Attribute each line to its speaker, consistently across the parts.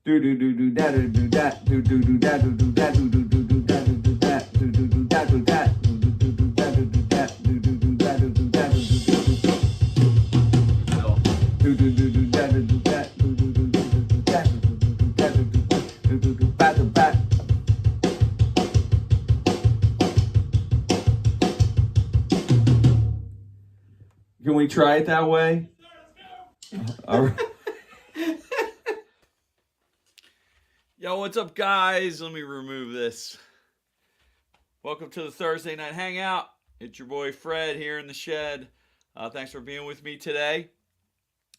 Speaker 1: Do do do do that do do that do do do that do do that do do do do that do do that do do do that do that do do do do that do do that do do do that do do that do do do do do do that do do that do do do do do that do do do that do do do do bat do bat. Can we try it that way? All right. Yo, what's up, guys? Let me remove this. Welcome to the Thursday Night Hangout. It's your boy Fred here in the shed. Thanks for being with me today.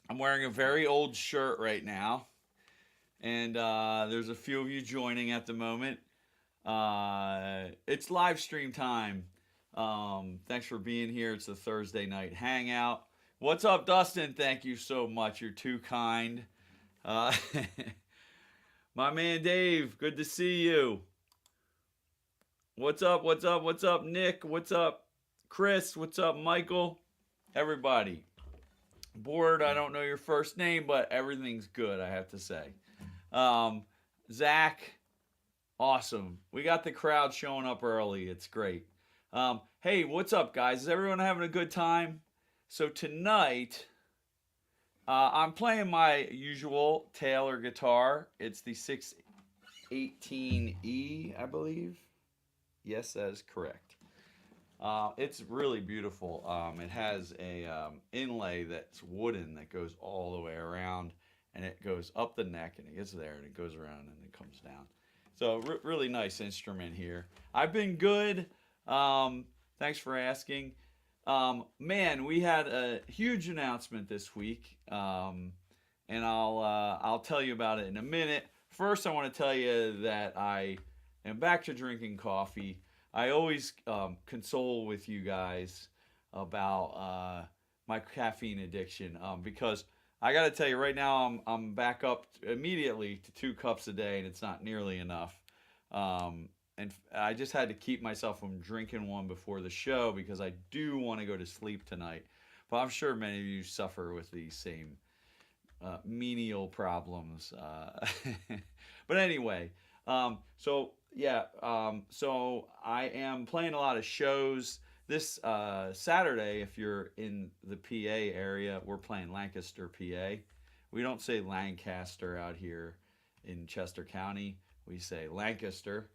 Speaker 1: I'm wearing a very old shirt right now, and there's a few of you joining at the moment. It's live stream time. Thanks for being here. It's the Thursday Night Hangout. What's up, Dustin? Thank you so much. You're too kind. My man Dave, good to see you. What's up, what's up, what's up, Nick? What's up, Chris? What's up, Michael? Everybody. Bored, I don't know your first name, but everything's good, I have to say. Zach, awesome. We got the crowd showing up early. It's great. Hey, what's up, guys? Is everyone having a good time? So tonight, I'm playing my usual Taylor guitar. It's the 618E, I believe. Yes, that is correct. It's really beautiful. It has a inlay that's wooden that goes all the way around, and it goes up the neck, and it gets there, and it goes around, and it comes down. So really nice instrument here. I've been good. Thanks for asking. Man, we had a huge announcement this week, and I'll tell you about it in a minute. First, I want to tell you that I am back to drinking coffee. I always console with you guys about my caffeine addiction because I got to tell you right now I'm back up immediately to 2 cups a day, and it's not nearly enough. And I just had to keep myself from drinking one before the show because I do want to go to sleep tonight. But I'm sure many of you suffer with these same menial problems. But anyway, so I am playing a lot of shows. This Saturday, if you're in the PA area, we're playing Lancaster, PA. We don't say Lancaster out here in Chester County. We say Lancaster.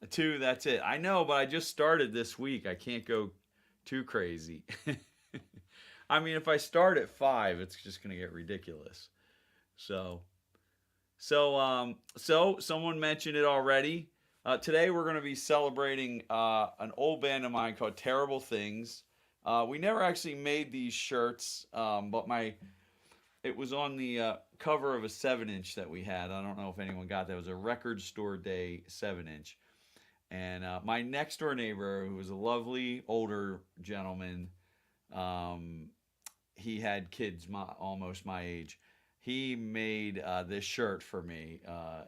Speaker 1: 2, that's it. I know, but I just started this week. I can't go too crazy. I mean, if I start at 5, it's just going to get ridiculous. So someone mentioned it already. Today we're going to be celebrating an old band of mine called Terrible Things. We never actually made these shirts, but it was on the cover of a 7-inch that we had. I don't know if anyone got that. It was a Record Store Day 7-inch. And my next door neighbor, who was a lovely older gentleman, he had kids almost my age. He made this shirt for me,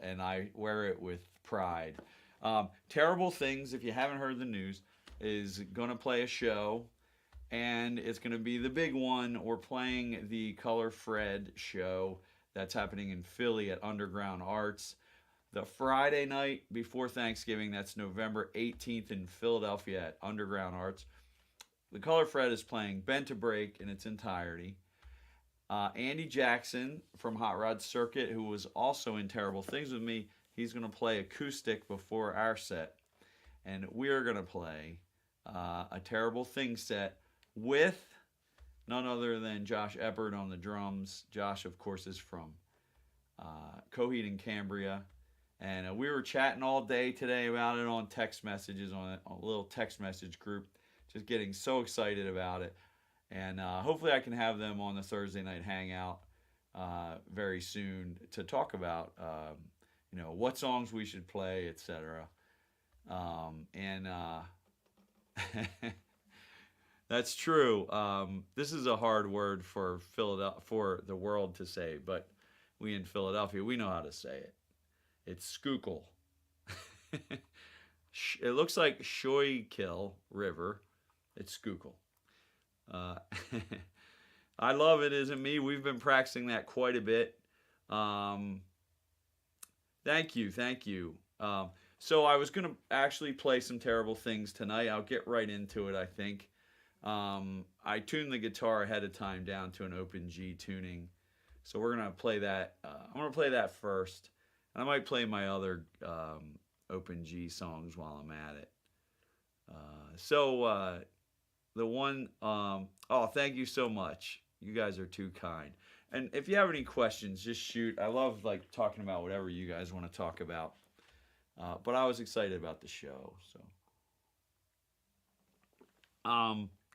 Speaker 1: and I wear it with pride. Terrible Things, if you haven't heard the news, is going to play a show. And it's going to be the big one. We're playing the Color Fred show that's happening in Philly at Underground Arts. The Friday night before Thanksgiving, that's November 18th in Philadelphia at Underground Arts. The Color Fred is playing Bent to Break in its entirety. Andy Jackson from Hot Rod Circuit, who was also in Terrible Things with me, he's going to play acoustic before our set. And we're going to play a Terrible Things set with none other than Josh Eppert on the drums. Josh, of course, is from Coheed and Cambria. And we were chatting all day today about it on text messages, on a little text message group, just getting so excited about it. And hopefully I can have them on the Thursday Night Hangout very soon to talk about, what songs we should play, etc. That's true. This is a hard word for the world to say, but we in Philadelphia, we know how to say it. It's Schuylkill. It looks like Schuylkill River. It's Schuylkill. I love it, isn't me? We've been practicing that quite a bit. Um, Thank you, thank you. So I was gonna actually play some terrible things tonight. I'll get right into it. I think I tuned the guitar ahead of time down to an open G tuning, so we're gonna play that. I'm gonna play that first, and I might play my other open G songs while I'm at it. So the one, oh, thank you so much. You guys are too kind. And if you have any questions, just shoot. I love like talking about whatever you guys want to talk about. But I was excited about the show. So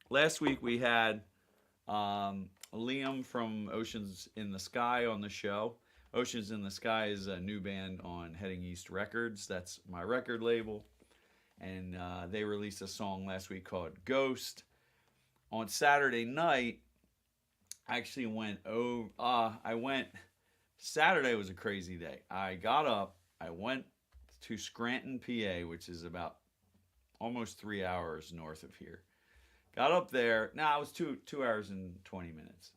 Speaker 1: last week we had Liam from Oceans in the Sky on the show. Oceans in the Sky is a new band on Heading East Records. That's my record label. And they released a song last week called Ghost. On Saturday night, I actually went, Saturday was a crazy day. I got up, I went to Scranton, PA, which is about almost 3 hours north of here. Got up there, it was 2 hours and 20 minutes.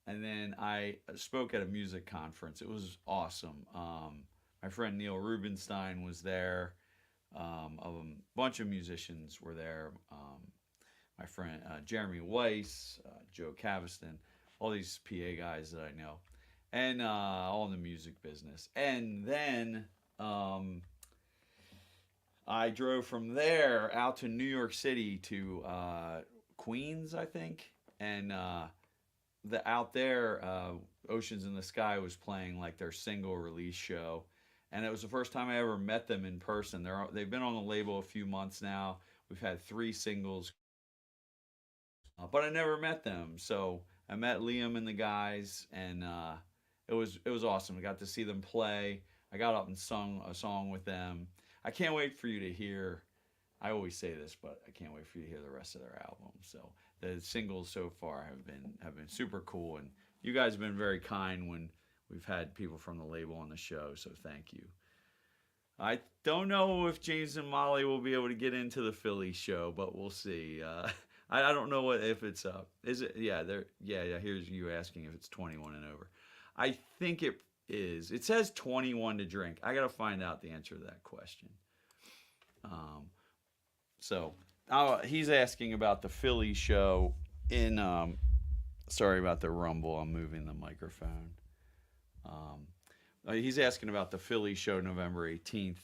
Speaker 1: And then I spoke at a music conference. It was awesome. My friend Neil Rubenstein was there. A bunch of musicians were there. My friend Jeremy Weiss, Joe Caviston, all these PA guys that I know, and all in the music business. And then I drove from there out to New York City to Queens, I think, and out there, Oceans in the Sky was playing like their single release show, and it was the first time I ever met them in person. They've been on the label a few months now. We've had 3 singles, but I never met them. So I met Liam and the guys, and it was awesome. I got to see them play. I got up and sung a song with them. I can't wait for you to hear. I always say this, but I can't wait for you to hear the rest of their album. So the singles so far have been super cool, and you guys have been very kind when we've had people from the label on the show. So thank you. I don't know if James and Molly will be able to get into the Philly show, but we'll see. I don't know if it's up. Is it? Yeah, here's you asking if it's 21 and over. I think it is. It says 21 to drink. I got to find out the answer to that question. So he's asking about the Philly show in. Sorry about the rumble. I'm moving the microphone. He's asking about the Philly show November 18th.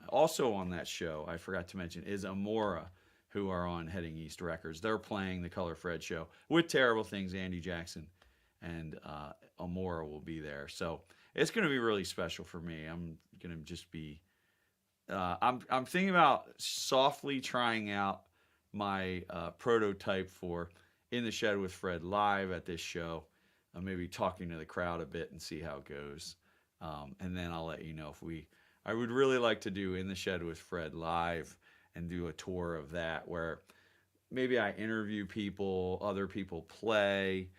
Speaker 1: Also on that show, I forgot to mention, is Amora, who are on Heading East Records. They're playing the Color Fred show with Terrible Things, Andy Jackson, and Amora will be there. So it's going to be really special for me. I'm going to just be. I'm thinking about softly trying out my prototype for In the Shed with Fred live at this show. Maybe talking to the crowd a bit and see how it goes. And then I'll let you know I would really like to do In the Shed with Fred live and do a tour of that where maybe I interview people, other people play.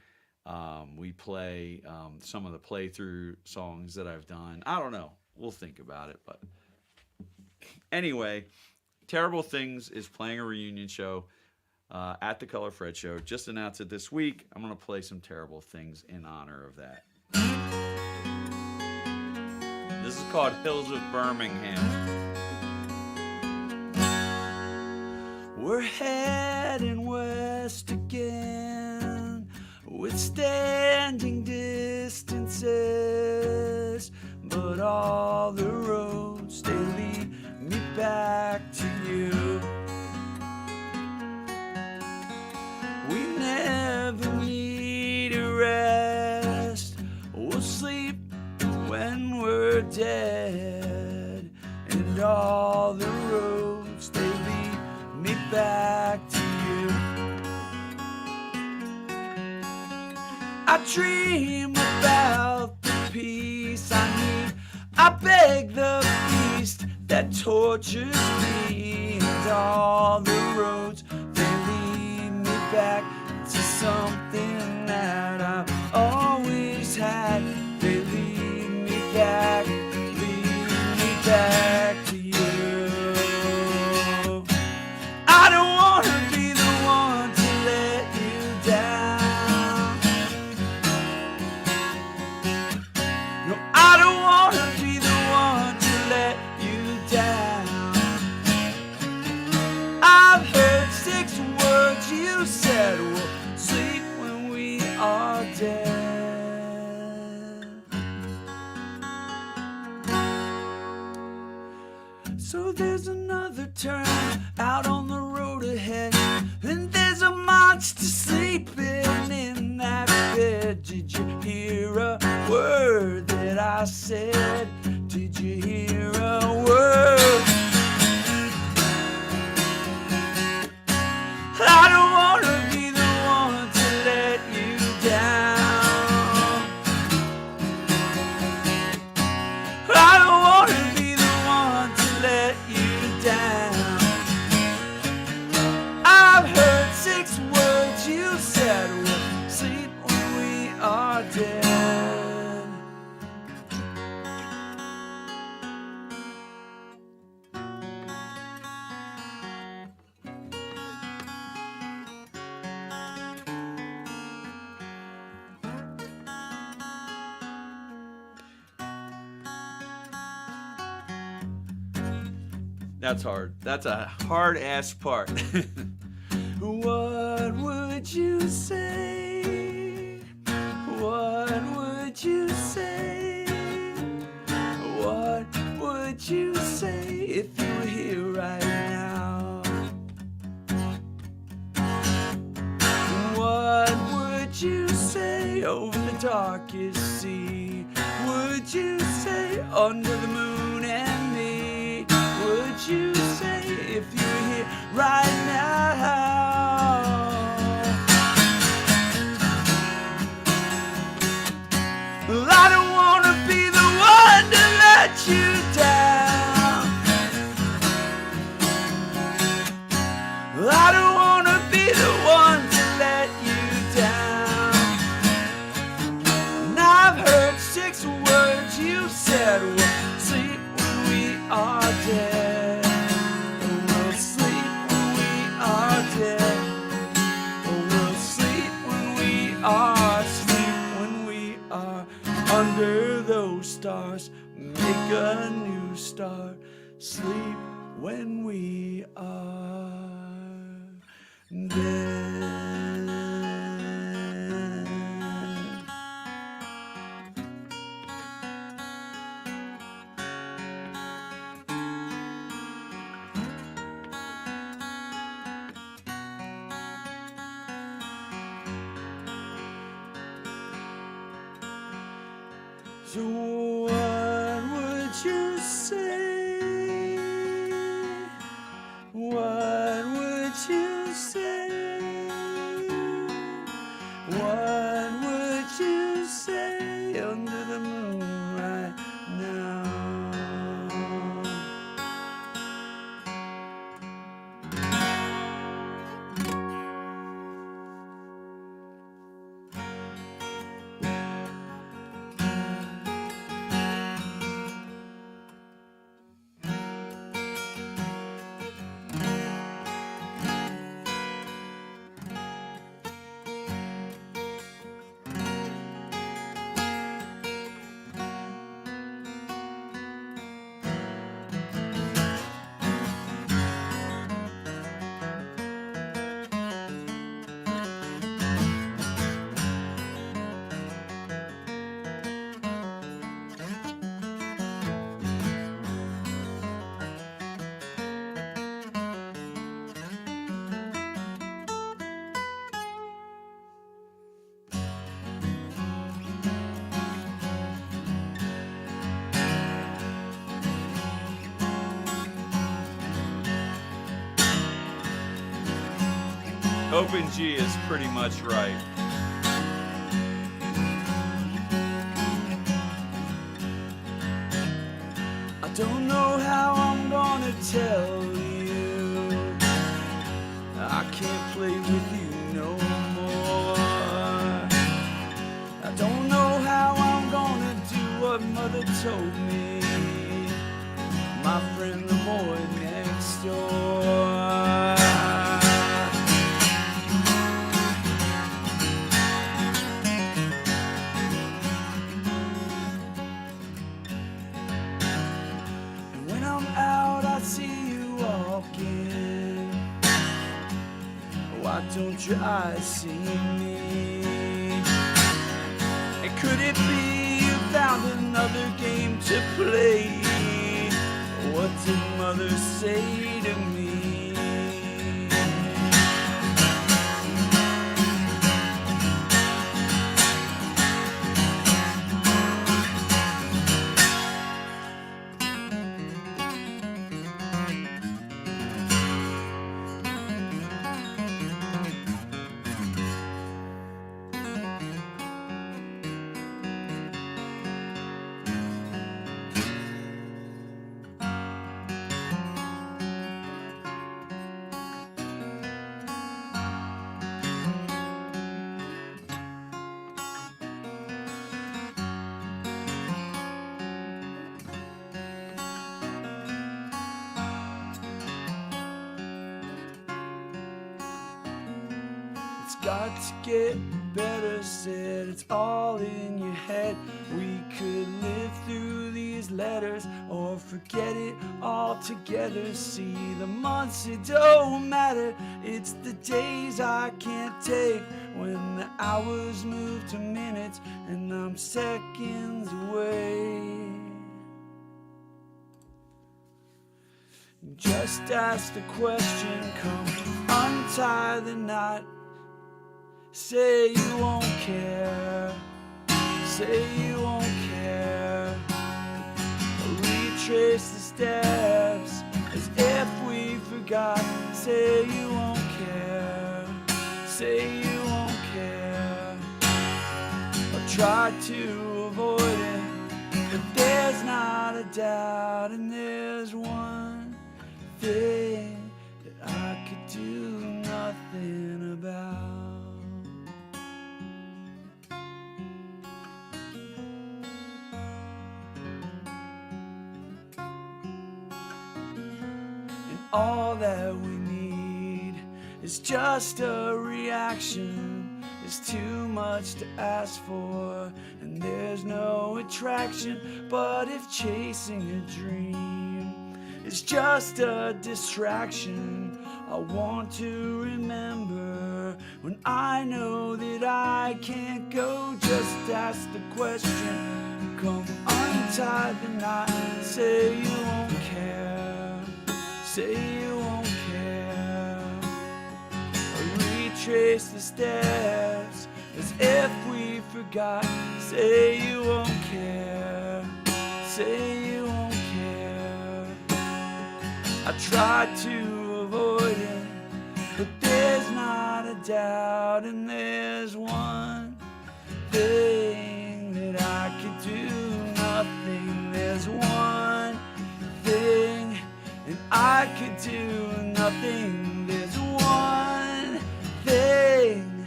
Speaker 1: We play some of the playthrough songs that I've done. I don't know. We'll think about it. But anyway, Terrible Things is playing a reunion show at the Color Fred show. Just announced it this week. I'm going to play some Terrible Things in honor of that. This is called Hills of Birmingham. We're heading west again, withstanding distances, but all the roads, they lead me back to you. We never need a rest. We'll sleep when we're dead, and all the roads, they lead me back to you. I dream about the peace I need. I beg the beast that tortures me, and all the roads, they lead me back to something that I've always had. They lead me back to you. I don't wanna be the one to let you down.
Speaker 2: you said we'll sleep when we are dead. So there's another turn out on the road ahead, and there's a monster sleeping in that bed. Did you hear a word that I said? Did you hear a word? I don't want to be the one to let you down. I don't want to be the one to let you down. I've heard 6 words you said, we'll sleep when we are dead.
Speaker 1: That's hard. That's a hard ass part.
Speaker 2: What would you say? What would you say? What would you say if you were here right now? What would you say over the darkest sea? Would you say under the moon and me? Would you say if you were here right now? Well, I don't want to be the one to let you down. Well, I don't want to be the one to let you down. And I've heard 6 words you said, we'll sleep when we are dead. We'll sleep when we are dead. We'll sleep when we are, sleep when we are under those stars. Make a new start. Sleep when we are dead. So what would you say? What would you say? What would you say under the moon right now?
Speaker 1: Open G is pretty much right.
Speaker 2: I don't know how I'm gonna tell you. I can't play with you no more. I don't know how I'm gonna do what Mother told me. My friend the boy next door. When I'm out, I see you walking. Oh, I don't try seeing me. And could it be you found another game to play? What did mother say to me? It's got to get better, said it's all in your head. We could live through these letters or forget it altogether. See the months, it don't matter. It's the days I can't take, when the hours move to minutes and I'm seconds away. Just ask the question, come untie the knot. Say you won't care, say you won't care. Retrace the steps as if we forgot. Say you won't care, say you won't care. I'll try to avoid it, but there's not a doubt. And there's one thing that I could do nothing about. All that we need is just a reaction. It's too much to ask for, and there's no attraction. But if chasing a dream is just a distraction, I want to remember when I know that I can't go. Just ask the question, come untie the knot. Say you won't care, say you won't care. Retrace the steps as if we forgot. Say you won't care, say you won't care. I tried to avoid it, but there's not a doubt. And there's one thing that I could do nothing. There's one thing and I could do nothing. There's one thing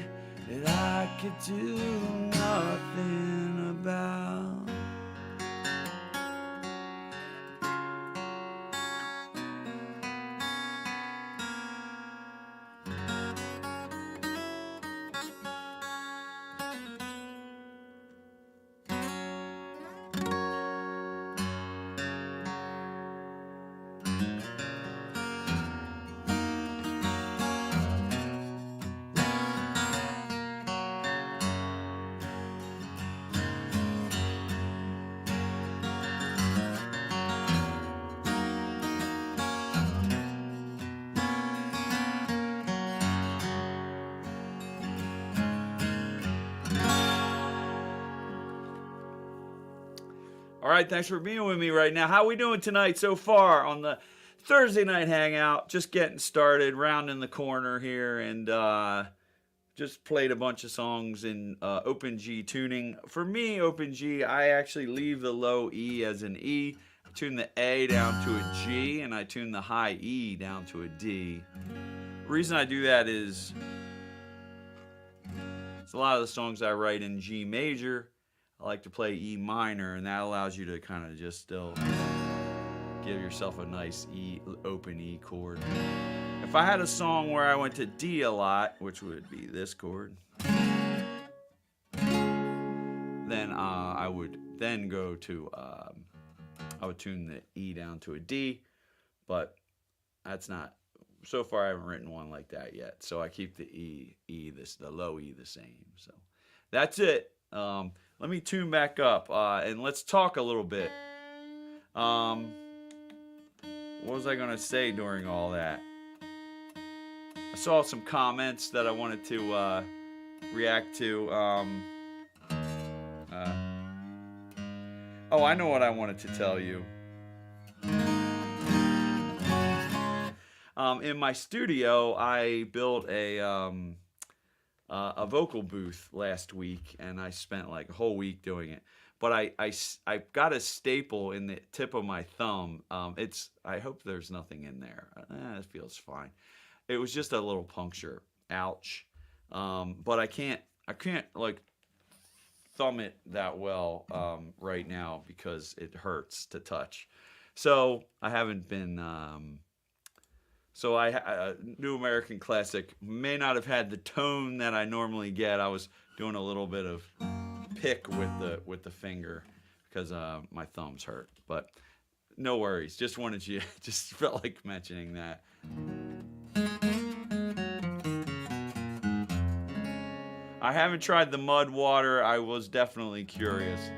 Speaker 2: that I could do nothing about. All right, thanks for being with me right now. How we doing tonight so far on the Thursday night hangout? Just getting started, rounding the corner here, and just played a bunch of songs in open G tuning. For me, open G, I actually leave the low E as an E, tune the A down to a G, and I tune the high E down to a D. The reason I do that is a lot of the songs I write in G major, I like to play E minor, and that allows you to kind of just still give yourself a nice E, open E chord. If I had a song where I went to D a lot, which would be this chord, then I would then go to, I would tune the E down to a D, but that's not
Speaker 1: so far I haven't written one like that yet. So I keep the the low E the same. So that's it. Let me tune back up and let's talk a little bit. What was I gonna say during all that? I saw some comments that I wanted to react to. Uh, oh, I know what I wanted to tell you. In my studio, I built a vocal booth last week, and I spent like a whole week doing it. But I got a staple in the tip of my thumb. I hope there's nothing in there. It feels fine. It was just a little puncture. Ouch. But I can't like thumb it that well right now because it hurts to touch. So I haven't been. So New American Classic may not have had the tone that I normally get. I was doing a little bit of pick with the finger because my thumbs hurt. But no worries. Just wanted you. Just felt like mentioning that. I haven't tried the mud water. I was definitely curious.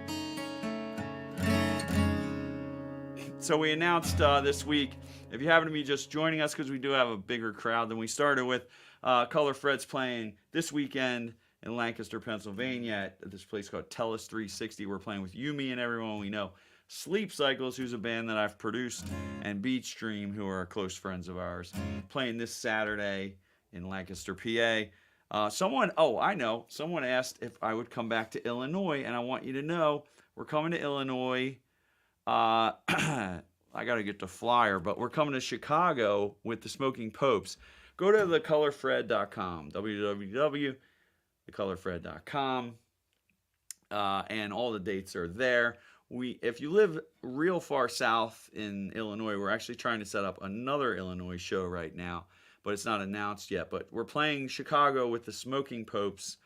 Speaker 1: So we announced this week, if you happen to be just joining us, because we do have a bigger crowd than we started with, Color Fred's playing this weekend in Lancaster, Pennsylvania at this place called Tellus 360. We're playing with Yumi and everyone we know. Sleep Cycles, who's a band that I've produced, and Beach Stream, who are close friends of ours, playing this Saturday in Lancaster, PA. Someone asked if I would come back to Illinois, and I want you to know we're coming to Illinois. I got to get the flyer, but we're coming to Chicago with the Smoking Popes. Go to thecolorfred.com, www.thecolorfred.com, and all the dates are there. If you live real far south in Illinois, we're actually trying to set up another Illinois show right now, but it's not announced yet. But we're playing Chicago with the Smoking Popes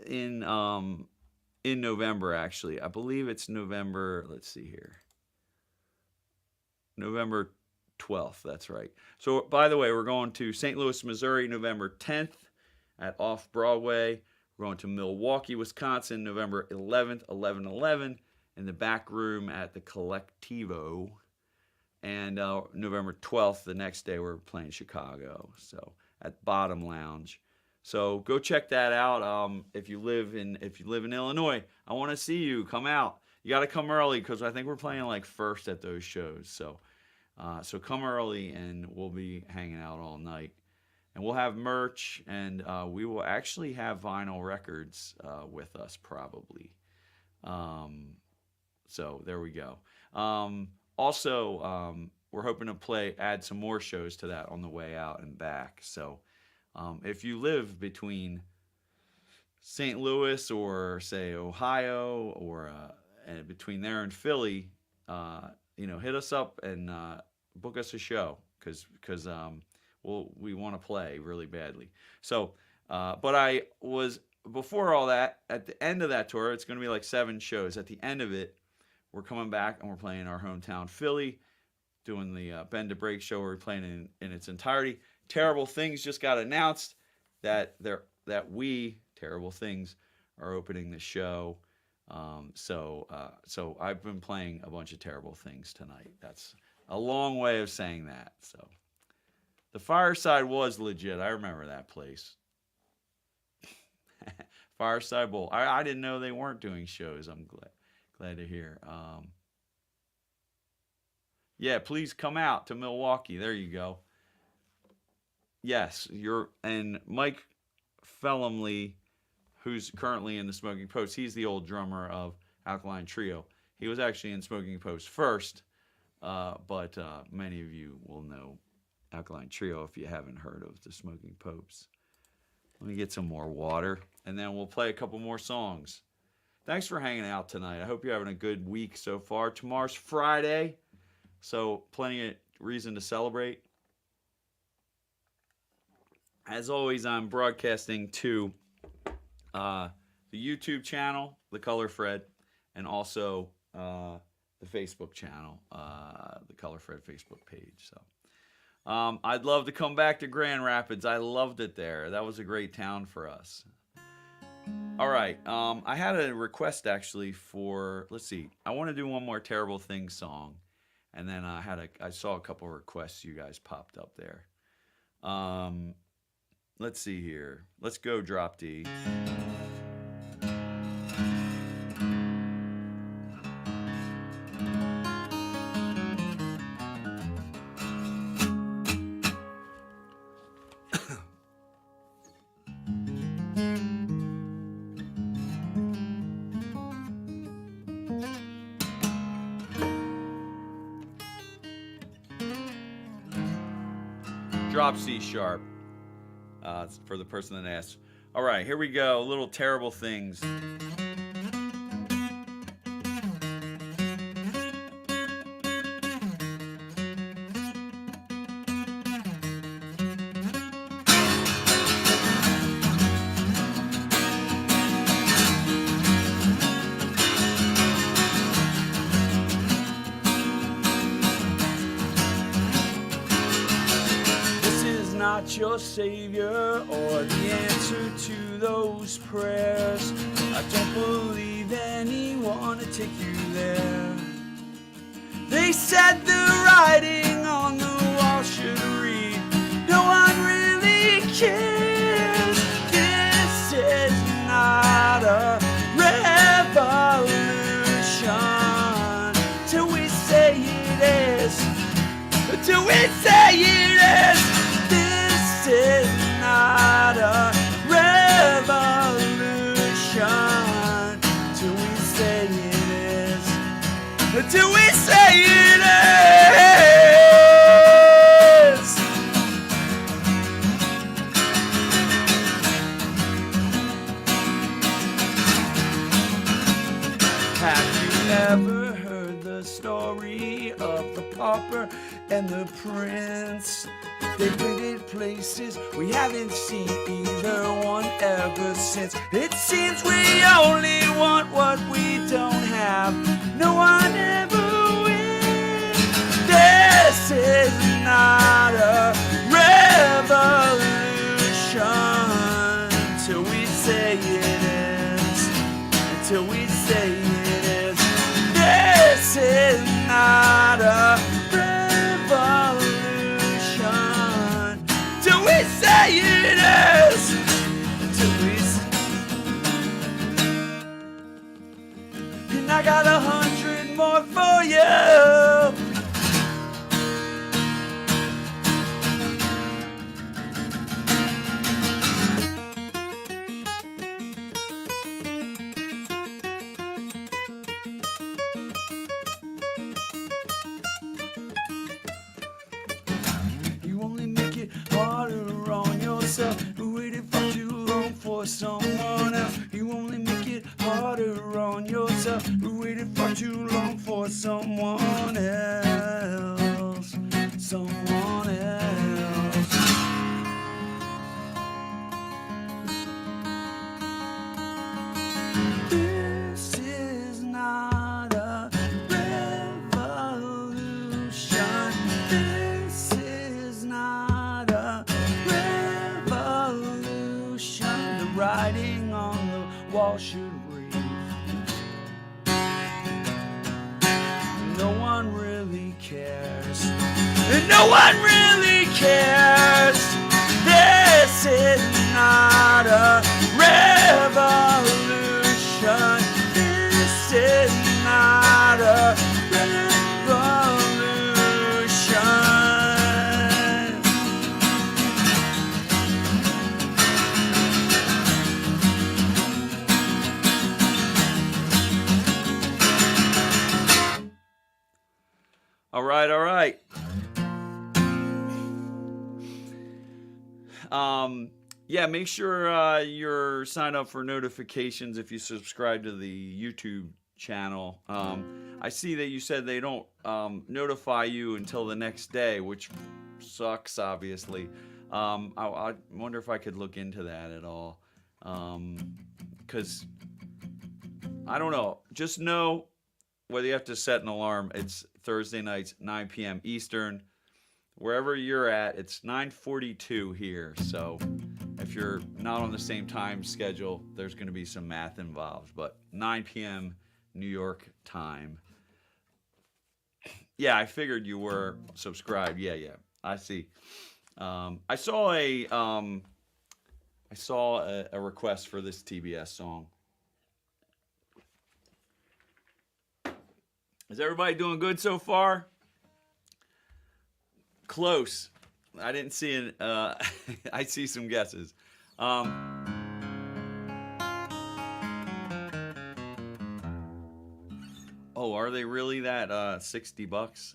Speaker 1: in November, actually. I believe it's November, let's see here. November 12th, that's right. So, by the way, we're going to St. Louis, Missouri, November 10th at Off Broadway. We're going to Milwaukee, Wisconsin, November 11th, 11/11, in the back room at the Collectivo. And November 12th, the next day, we're playing Chicago, so at Bottom Lounge. So go check that out. If you live in Illinois, I want to see you. Come out. You got to come early because I think we're playing like first at those shows. So come early, and we'll be hanging out all night. And we'll have merch, and we will actually have vinyl records with us probably. So there we go. Also, we're hoping to add some more shows to that on the way out and back. So if you live between St. Louis or, say, Ohio, or between there and Philly, hit us up and book us a show because we want to play really badly. So, but before all that, at the end of that tour, it's going to be like 7 shows. At the end of it, we're coming back and we're playing our hometown Philly, doing the Bend to Break show where we're playing in its entirety. Terrible Things just got announced that Terrible Things are opening the show. So I've been playing a bunch of Terrible Things tonight. That's a long way of saying that. So the Fireside was legit. I remember that place. Fireside Bowl. I didn't know they weren't doing shows. I'm glad to hear. Yeah, please come out to Milwaukee. There you go. Yes, and Mike Fellamley, who's currently in the Smoking Popes, he's the old drummer of Alkaline Trio. He was actually in Smoking Popes first, but many of you will know Alkaline Trio if you haven't heard of the Smoking Popes. Let me get some more water, and then we'll play a couple more songs. Thanks for hanging out tonight. I hope you're having a good week so far. Tomorrow's Friday, so plenty of reason to celebrate. As always, I'm broadcasting to the YouTube channel, The Color Fred, and also the Facebook channel, The Color Fred Facebook page. So I'd love to come back to Grand Rapids. I loved it there. That was a great town for us. All right. I had a request actually for. Let's see. I want to do one more Terrible Things song, and then I saw a couple requests you guys popped up there. Um, let's see here. Let's go, Drop D. Drop C sharp. For the person that asked. All right, here we go. Little Terrible Things.
Speaker 2: Not your savior or the answer to those prayers. I don't believe anyone to take you there. They said the writing on the wall should read, no one really cares. This is not a revolution till we say it is, till we say it is. This is not a revolution till we say it is, till we say it is. Have you ever heard the story of the pauper and the prince? They raided places we haven't seen either one ever since. It seems we only want what we don't have. No one ever wins. This is not a revolution till we say it is. Until we say it is. This is not a revolution. Till we say it is. Till we say. And I got 100 more for you. Harder on yourself, waiting for too long for someone else. You only make it harder on yourself, waiting for too long for someone else. Someone else. This is not a revolution. This is not a revolution. The writing on the wall should read, no one really cares. No one really cares. This is not a revolution. This is not a revolution.
Speaker 1: All right, all right. Yeah, make sure you're signed up for notifications if you subscribe to the YouTube channel. I see that you said they don't notify you until the next day, which sucks, obviously. I wonder if I could look into that at all. Because, I don't know. Just know whether you have to set an alarm. It's Thursday nights, 9 p.m. Eastern. wherever you're at, it's 9:42 here. So if you're not on the same time schedule, there's going to be some math involved. But 9 p.m. New York time. Yeah, I figured you were subscribed. Yeah, yeah, I see. I saw a request for this TBS song. Is everybody doing good so far? Close. I didn't see an. I see some guesses. Um, oh, are they really that $60?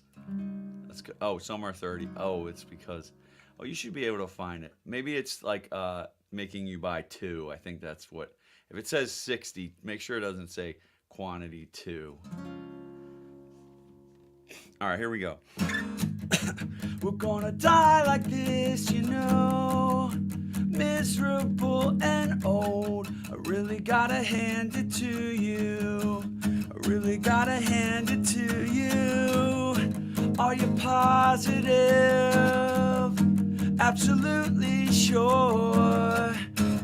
Speaker 1: Oh, some are 30. Oh, it's because. Oh, you should be able to find it. Maybe it's like making you buy two. I think that's what. If it says 60, make sure it doesn't say quantity 2. All right, here we go.
Speaker 2: We're gonna die like this, you know, miserable and old. I really gotta hand it to you. I really gotta hand it to you. Are you positive? Absolutely sure.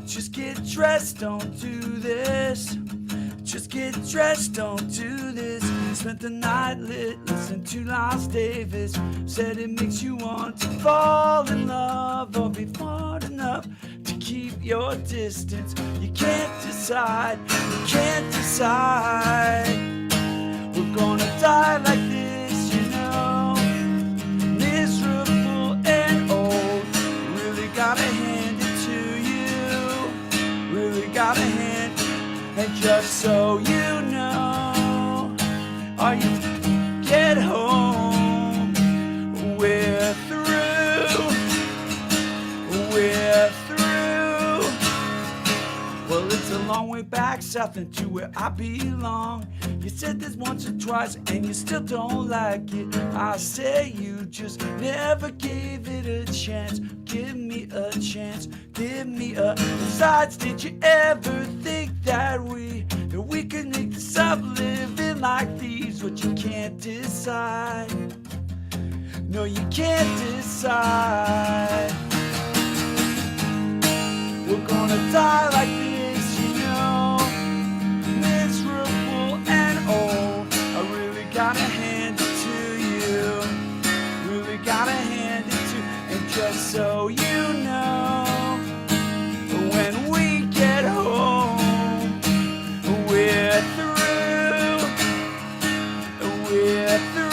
Speaker 2: Just get dressed, don't do this. Just get dressed, don't do this. Spent the night lit, listening to Las Davis. Said it makes you want to fall in love or be smart enough to keep your distance. You can't decide, you can't decide. We're gonna die like this, you know, miserable and old. Really gotta hand it to you. Really gotta hand it. And just so you know, are you get home? We're through. We're through. Well, it's a long way back south into where I belong. You said this once or twice and you still don't like it. I say you just never gave it a chance. Give me a chance, give me a. Besides, did you ever think that we could make this up living like these? What you can't decide. No, you can't decide. We're gonna die like this, you know, miserable and old. I really gotta hand it to you. Really gotta hand it to you. And just so you know, when we get home, we're through. We're through.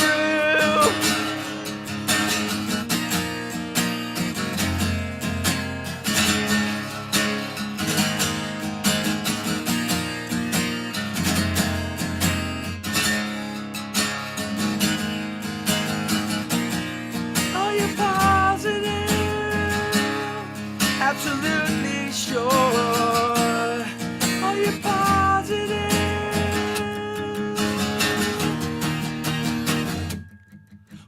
Speaker 2: Are you positive? Absolutely sure. Are you positive?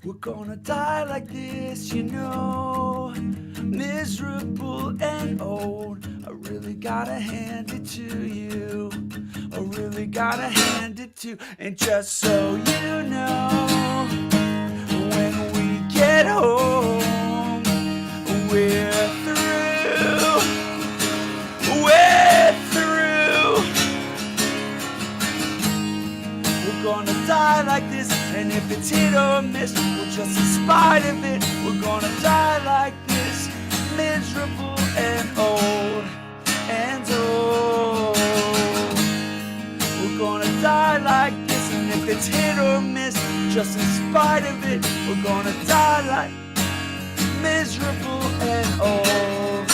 Speaker 2: We're gonna die like this, you know, miserable and old. I really gotta hand it to you. I really gotta hand it to. And just so you know, when we get home, we're through. We're through. We're gonna die like this, and if it's hit or miss, we're just in spite of it. We're gonna die like this, miserable and old, and old. We're gonna die like this, and if it's hit or miss, just in spite of it, we're gonna die like miserable and old.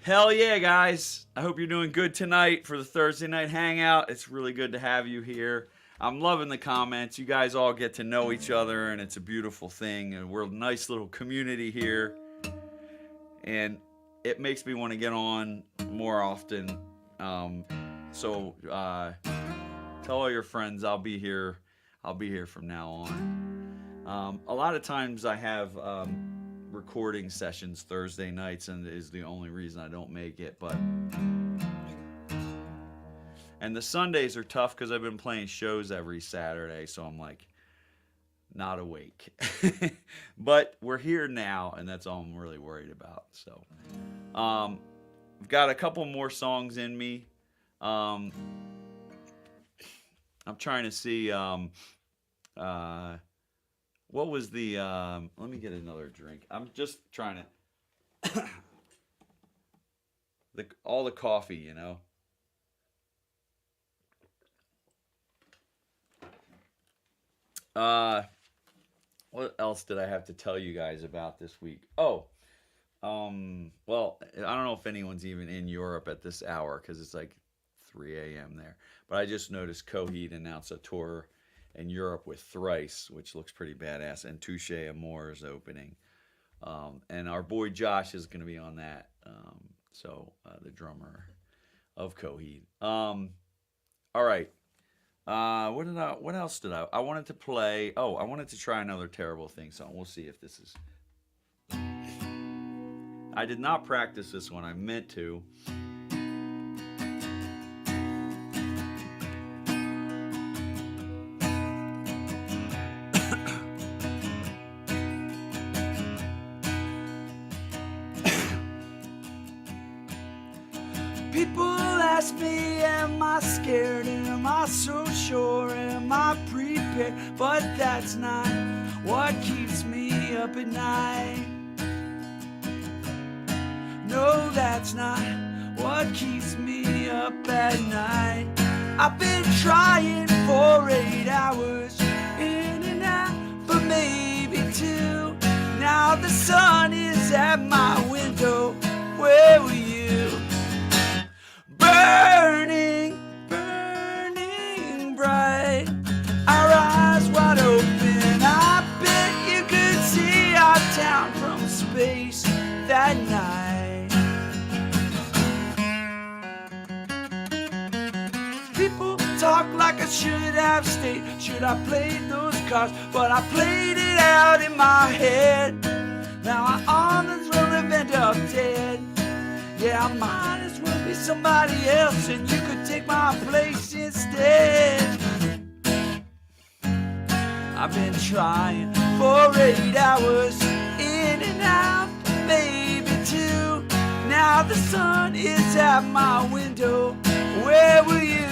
Speaker 1: Hell yeah, guys. I hope you're doing good tonight for the Thursday night hangout. It's really good to have you here. I'm loving the comments. You guys all get to know each other, and it's a beautiful thing. And we're a nice little community here. And it makes me want to get on more often. So tell all your friends I'll be here. I'll be here from now on. A lot of times I have recording sessions Thursday nights, and it is the only reason I don't make it. And the Sundays are tough because I've been playing shows every Saturday, so I'm like not awake. But we're here now, and that's all I'm really worried about. So I've got a couple more songs in me. I'm trying to see what was the let me get another drink. I'm just trying to all the coffee, you know. What else did I have to tell you guys about this week? Oh, well, I don't know if anyone's even in Europe at this hour because it's like 3 a.m. there. But I just noticed Coheed announced a tour in Europe with Thrice, which looks pretty badass, and Touche Amore is opening. And our boy Josh is going to be on that. The drummer of Coheed. All right. What else did I wanted to play? Oh, I wanted to try another Terrible Thing song. We'll see if this is. I did not practice this one. I meant to.
Speaker 2: People ask me, am I scared? Am I so sure? Am I prepared? But that's not what keeps me up at night. No, that's not what keeps me up at night. I've been trying for 8 hours, in and out for maybe 2. Now the sun is at my window. Where were you? Burning, burning bright, our eyes wide open. I bet you could see our town from space that night. People talk like I should have stayed, should I played those cards, but I played it out in my head. Now I almost will have ended up dead. Yeah, I might as well be somebody else, and you could take my place instead. I've been trying for 8 hours, in and out, maybe 2. Now the sun is at my window. Where were you?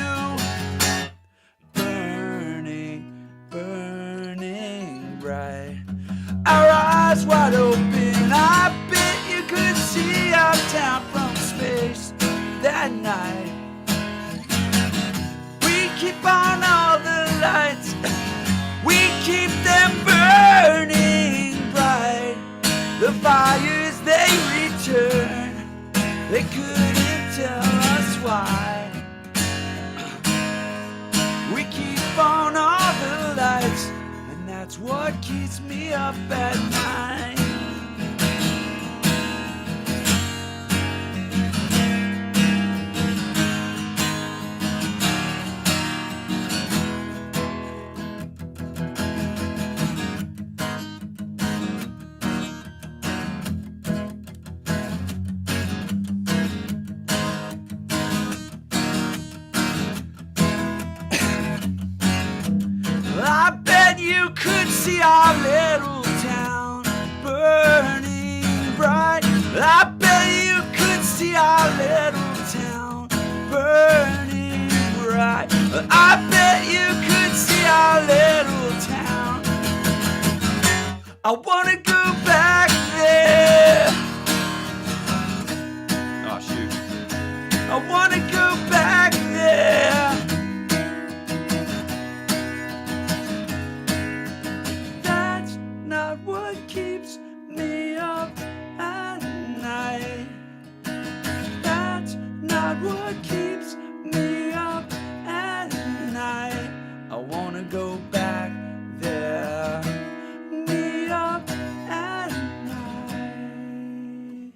Speaker 2: Burning, burning bright, our eyes wide open. I bet you could see our town from space that night. We keep on all the lights, we keep them burning bright. The fires, they return, they couldn't tell us why. We keep on all the lights, and that's what keeps me up at night. I bet you could see our little town burning bright. I bet you could see our little town burning bright. I bet you could see our little town. I wanna go back there.
Speaker 1: Oh shoot.
Speaker 2: I wanna go back there. Not what keeps me up at night. That's not what keeps me up at night. I wanna go back there. Me up at night.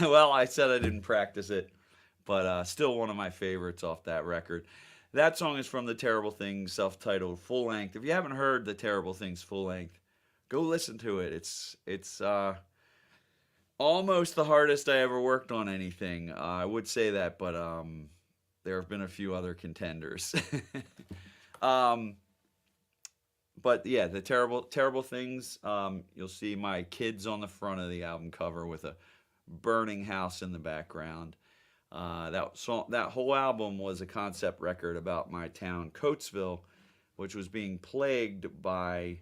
Speaker 1: Well, I said I didn't practice it, but still one of my favorites off that record. That song is from the Terrible Things self-titled full length. If you haven't heard the Terrible Things full length, go listen to it. It's almost the hardest I ever worked on anything. I would say that, but there have been a few other contenders. um, but yeah, the terrible things. You'll see my kids on the front of the album cover with a burning house in the background. That whole album was a concept record about my town, Coatesville, which was being plagued by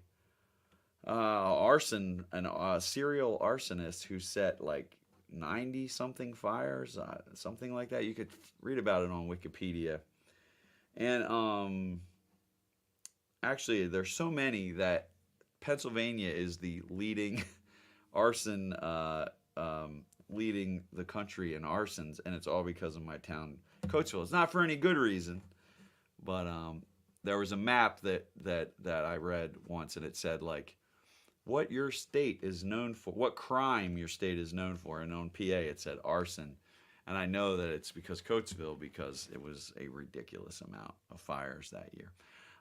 Speaker 1: arson and serial arsonist who set like 90 something fires, something like that. You could read about it on Wikipedia. And actually, there's so many that Pennsylvania is the leading arson, leading the country in arsons, and it's all because of my town, Coatesville. It's not for any good reason, but there was a map that I read once, and it said like what your state is known for, what crime your state is known for, and on PA it said arson. And I know that it's because it was a ridiculous amount of fires that year.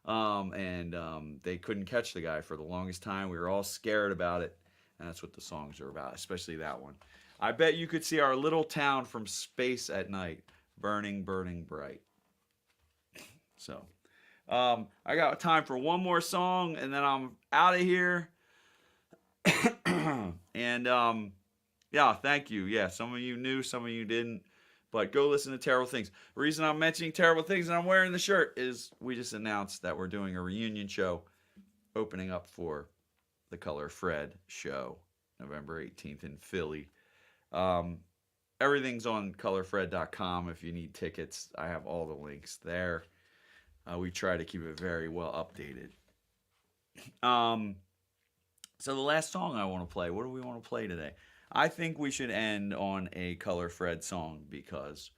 Speaker 1: And they couldn't catch the guy for the longest time. We were all scared about it, and that's what the songs are about, especially that one. I bet you could see our little town from space at night, burning, burning bright. So, I got time for one more song, and then I'm out of here. And yeah, thank you. Yeah, some of you knew, some of you didn't. But go listen to Terrible Things. The reason I'm mentioning Terrible Things and I'm wearing the shirt is we just announced that we're doing a reunion show opening up for the Color Fred show, November 18th in Philly. Everything's on colorfred.com if you need tickets. I have all the links there. We try to keep it very well updated. So the last song I want to play, what do we want to play today? I think we should end on a Color Fred song because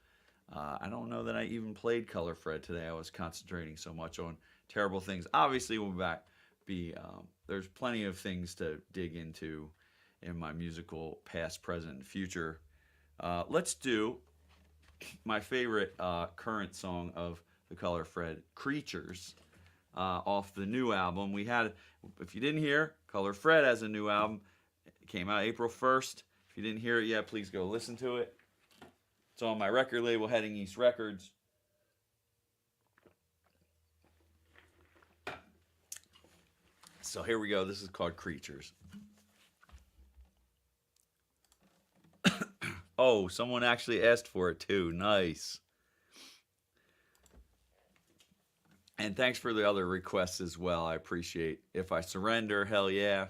Speaker 1: I don't know that I even played Color Fred today. I was concentrating so much on Terrible Things. Obviously, we'll there's plenty of things to dig into in my musical past, present, and future. Let's do my favorite current song of the Color Fred, Creatures, off the new album. We had, if you didn't hear, Color Fred has a new album. It came out April 1st. If you didn't hear it yet, please go listen to it. It's on my record label, Heading East Records. So here we go. This is called Creatures. Oh, someone actually asked for it too. Nice. And thanks for the other requests as well. I appreciate. If I Surrender, hell yeah.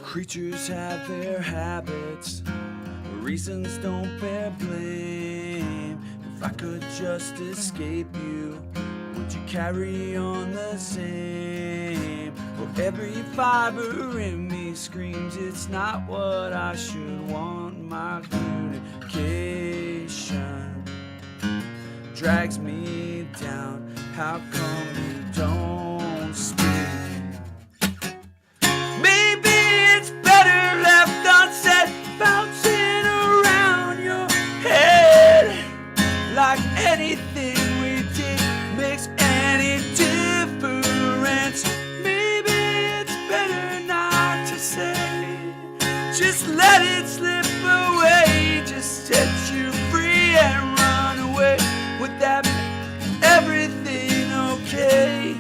Speaker 2: Creatures have their habits, reasons don't bear blame. If I could just escape you, would you carry on the same? Well, every fiber in me screams it's not what I should want. My communication drags me down. How come you don't speak? Maybe it's better left unsaid, bouncing around your head like anything we did makes any difference. Maybe it's better not to say, just let it slip away, just set you free and run away. Would that make everything okay?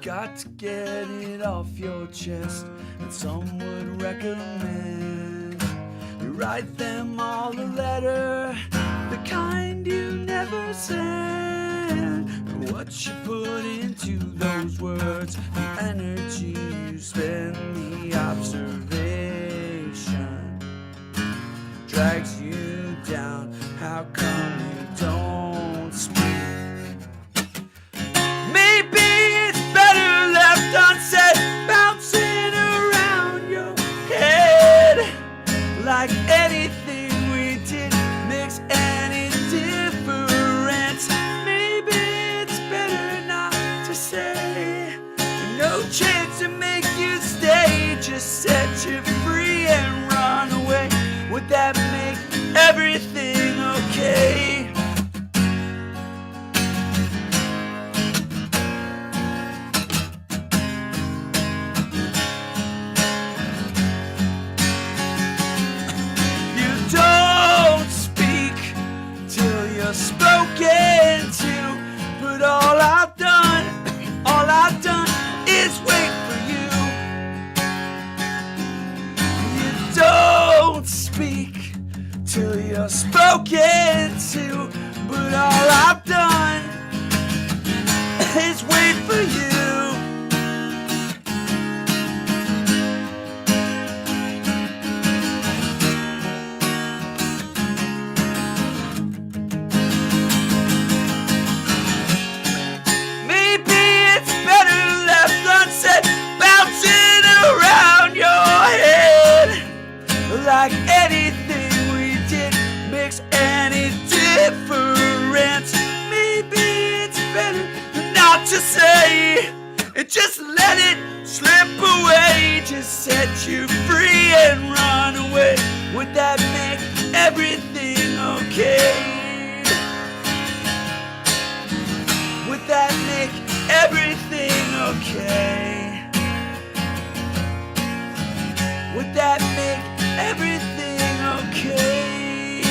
Speaker 2: Got to get it off your chest, and some would recommend you write them all a letter, the kind you never send. And what you put into those words, the energy you spend, the observation drags you down. How come you don't speak? chance to make you stay, just set you free and run away. Would that make everything okay? You don't speak till you're spoken to, but all I've done is wait for you. You don't speak till you're spoken to, but all I've done is wait for you. Bouncing around your head, like anything we did makes any difference. Maybe it's better not to say and just let it slip away. Just set you free and run away. Would that make everything okay? Would that make everything okay? Would that make everything okay?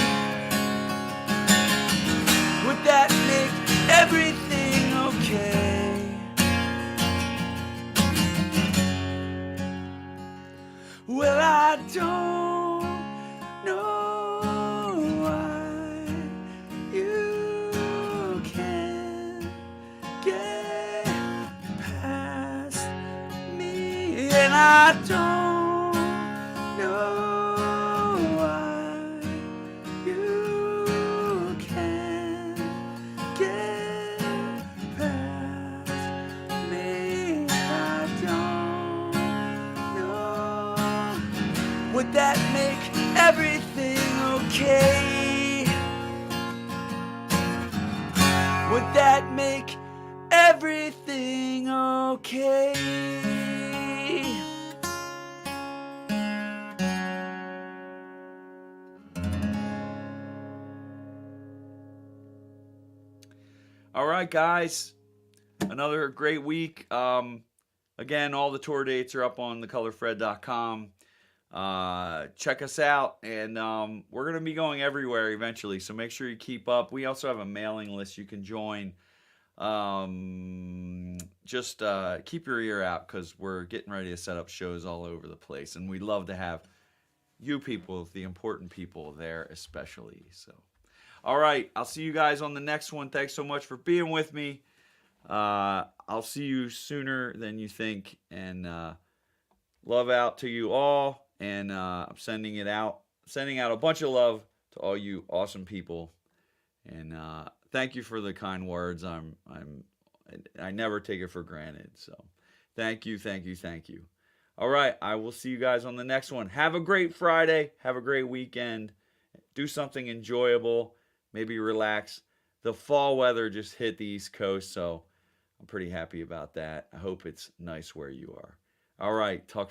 Speaker 2: Would that make everything okay? Well, I don't know why you can't get past me, and I don't know why you can't get past me. I don't know. Would that make everything okay? Would that make everything okay?
Speaker 1: All right, guys. Another great week. Again, all the tour dates are up on thecolorfred.com. Check us out, and we're going to be going everywhere eventually, so make sure you keep up. We also have a mailing list you can join. Just keep your ear out, because we're getting ready to set up shows all over the place, and we'd love to have you people, the important people, there especially. So, all right, I'll see you guys on the next one. Thanks so much for being with me. I'll see you sooner than you think, and love out to you all. And I'm sending out a bunch of love to all you awesome people. And thank you for the kind words. I never take it for granted. So thank you. All right, I will see you guys on the next one. Have a great Friday. Have a great weekend. Do something enjoyable. Maybe relax. The fall weather just hit the East Coast, so I'm pretty happy about that. I hope it's nice where you are. All right, talk